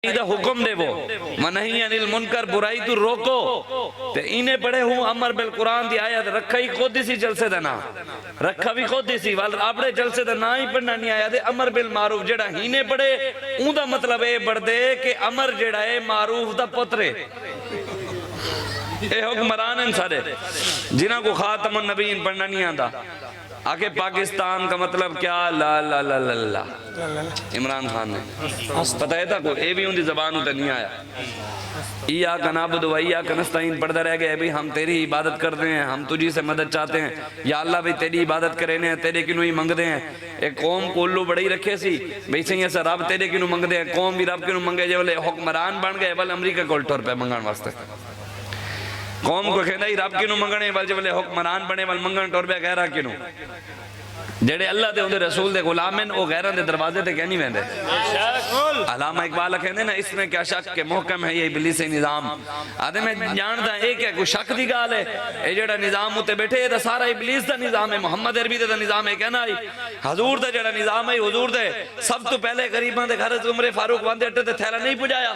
دا حکم دے وہ منہی عن المنکر برائی تو روکو تے انہیں پڑھے ہوں امر بالقرآن دی آیت رکھا ہی خود سی جلسے دا نا رکھا بھی خود سی وال اپنے جلسے دا نا ہی پڑھنا نہیں آیا دے امر بالمعروف جڑا ہی نے پڑھے اون دا مطلب اے بڑھ دے کہ امر جڑا ہے معروف دا پترے اے حکمران ہیں سارے جنہاں کو خاتم النبیین پڑھنا نہیں آتا آگے پاکستان کا مطلب کیا لا لا لا لا لا عمران خان نے پتہ ہے تھا کو اے بھی ان دی زبان ہوتا نہیں آیا ایاک نعبد و ایاک نستعین پڑھتا رہ گئے بھی ہم تیری عبادت کرتے ہیں ہم تجھی سے مدد چاہتے ہیں یا اللہ بھی تیری عبادت کرنے ہیں تیرے کنو ہی منگ دے ہیں ایک قوم کو اللہ بڑی رکھے سی بھئی سے ایسا رب تیرے کنو منگ دے ہیں قوم بھی رب کنو منگے جو لے حکمران بن گئے بل امریکہ کول ٹور پہ منگان واسطے قوم کو کہنا ہی رب کنو منگنے بل جب لے حکمران بنے بل منگان ٹور پہ غیرہ کنو جڑے اللہ دے اندر رسول دے غلامن او غیران دے دروازے تے کہنی ویندے علامہ اقبال کہندے نا اس میں کیا شک کہ محکم ہے یہ ابلیس نظام آدھے میں جانتا ہے ایک ہے کوئی شک دی گال ہے اے جڑا نظام ہوتے بیٹھے یہ سارا ابلیس دا نظام ہے محمد عربی دا نظام ہے کہنا ہی حضور دا جڑا نظام ہے حضور دے سب تو پہلے غریباں دے گھر عمر فاروق باندے اٹھے تے تھیلا نہیں پجایا